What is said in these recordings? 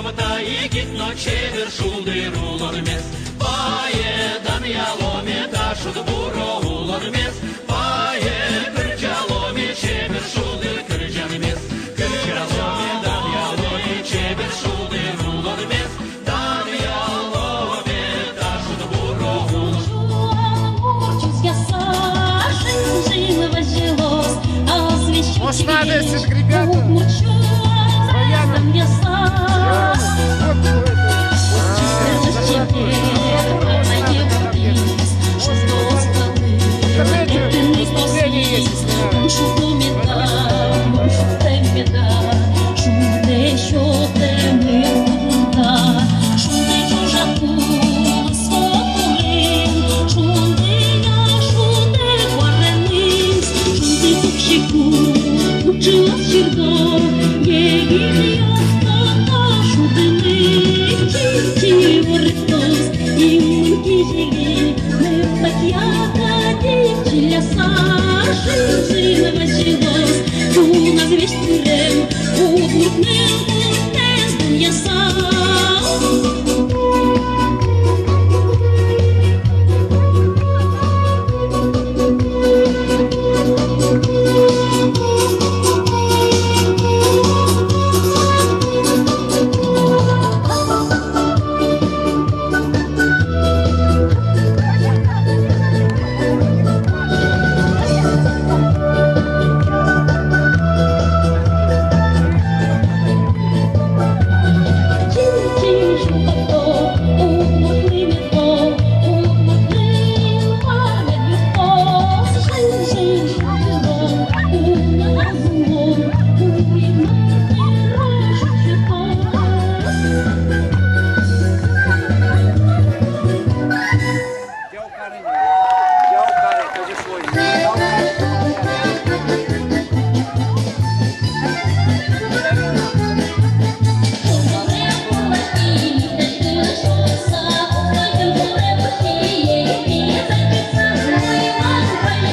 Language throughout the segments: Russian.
Ковта и гитно чевер шулды рулон мес. Паедан яломе ташут буро улон мес. Пае кырджаломе чевер шулды кырджан мес. Кырджаломе дан яломе чевер шулды рулон мес. Дан яломе ташут буро улон. Может, надо, если ребята.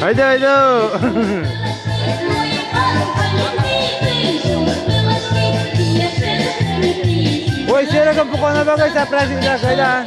Айда, айда! Ой, серагам пукана bagay sa prasin na kaya.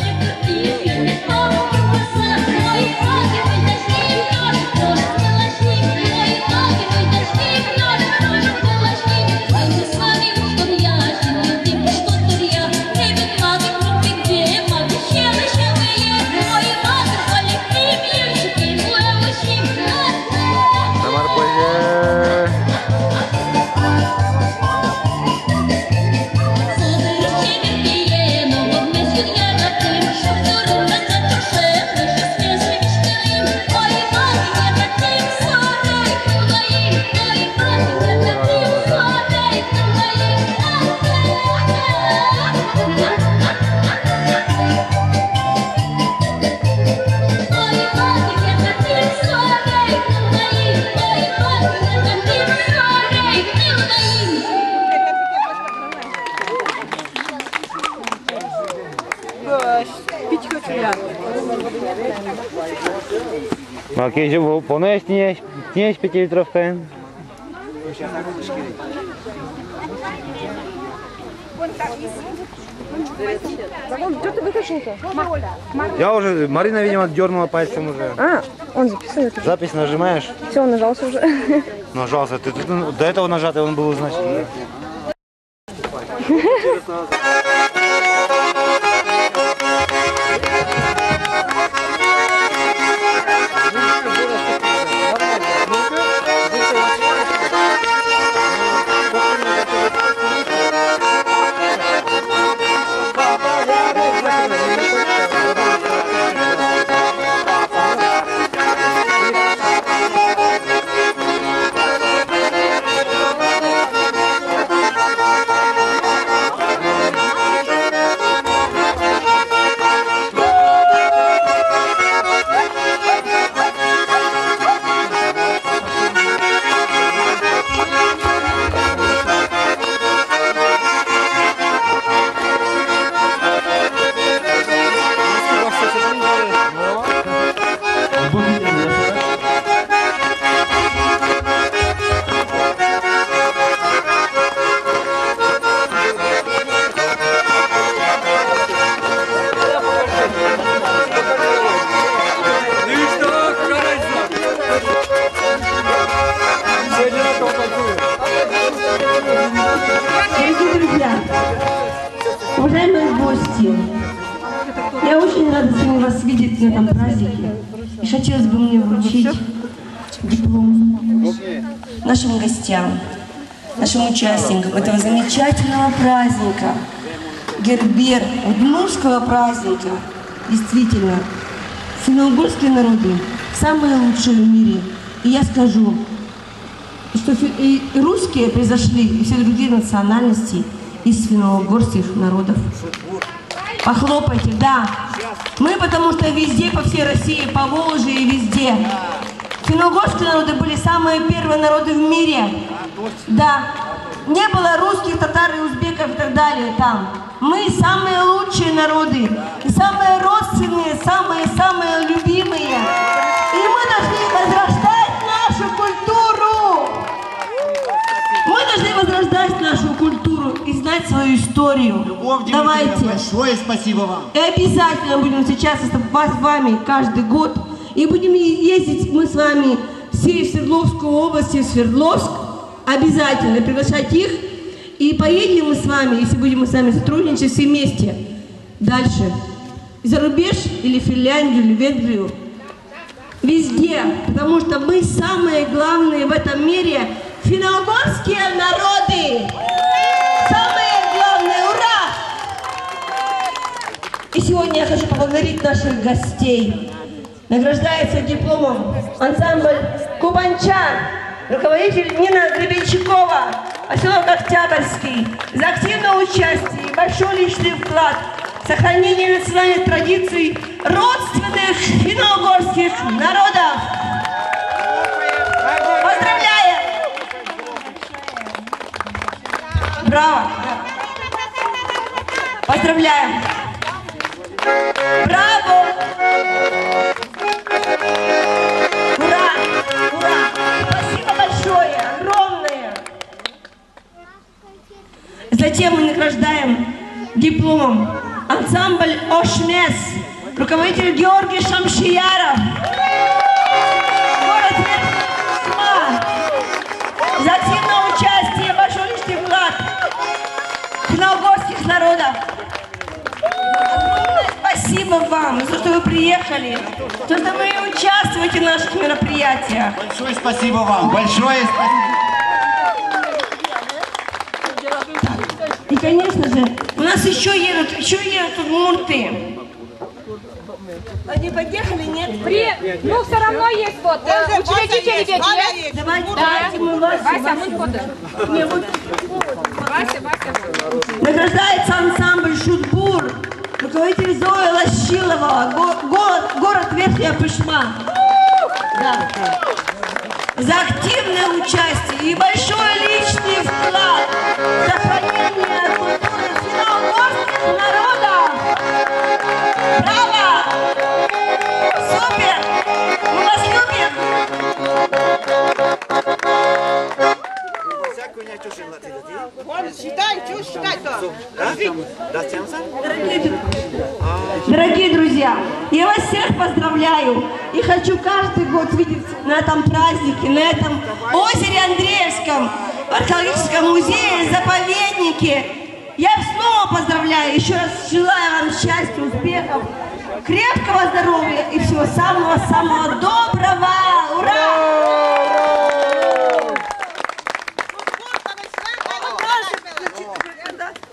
Makiej, že ponoje sněž 5 litrovka. Я уже, Марина, видимо, дернула пальцем уже. А, он записывает. Запись нажимаешь? Все, он нажался уже. Нажался. Ты до этого нажатый, он был значительный. Уважаемые гости, я очень рада сегодня вас видеть на этом празднике. И хотелось бы мне вручить диплом нашим гостям, нашим участникам этого замечательного праздника, Гербер, удмуртского праздника. Действительно, финно-угорские народы самые лучшие в мире. И я скажу, что и русские произошли, и все другие национальности из финно-угорских народов. Похлопайте, да. Мы, потому что везде, по всей России, по Волжье и везде. Финно-угорские народы были самые первые народы в мире. Да. Не было русских, татар и узбеков и так далее там. Мы самые лучшие народы. И самые родственные, самые любимые. И мы должны возрождать нашу культуру. Мы должны возрождать нашу культуру и знать свою историю. Любовь, давайте. Большое спасибо вам. И обязательно будем сейчас с вами каждый год. И будем ездить мы с вами все в Свердловскую область, в Свердловск. Обязательно приглашать их. И поедем мы с вами, если будем мы с вами сотрудничать все вместе. Дальше. За рубеж или Финляндию, или Венгрию. Везде. Потому что мы самые главные в этом мире. Финно-угорские народы. Самые главные. Ура! И сегодня я хочу поблагодарить наших гостей. Награждается дипломом ансамбль «Кубанчан», руководитель Нина Гребенщикова, поселок Октябрьский, за активное участие и большой личный вклад в сохранение национальных традиций родственных финно-угорских народов. Поздравляем! Браво! Поздравляем! Браво! Ура! Ура! Спасибо большое! Огромное! Затем мы награждаем дипломом ансамбль «Ошмес», руководитель Георгий Шамшияров, город Верхний за активное участие, большой личный вклад финно-угорских народов. Спасибо вам за то, что вы приехали, за то, что вы участвуете в наших мероприятиях. Большое спасибо вам. Большое спасибо. И, конечно же, у нас еще едут удмурты. Они подъехали, нет? Ну, все равно есть вот. Учредители ведь есть. Давайте мы вас. Вася, мы фото. Вася. Награждается ансамбль «Шутбур», руководитель Зоя Лощилова, город Верхняя Пышма. Да. За активное участие и большой личный вклад в сохранение культуры финно-угорских народов. Браво! Супер! Мы вас любим! Дорогие друзья, я вас всех поздравляю и хочу каждый год видеть на этом празднике, на этом озере Андреевском, в археологическом музее, заповеднике. Я снова поздравляю, еще раз желаю вам счастья, успехов, крепкого здоровья и всего самого-самого доброго! Ура!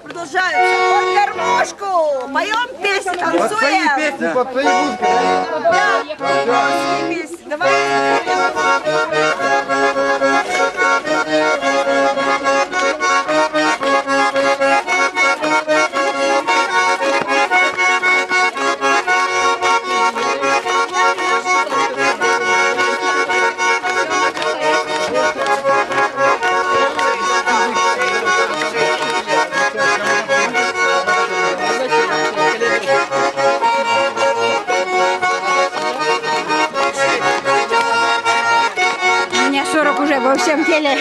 Продолжается. Под гармошку. Поем песни, танцуем. Под свои песни, под свои музыки. Да, песни. Давайте. У меня 40 уже во всем теле.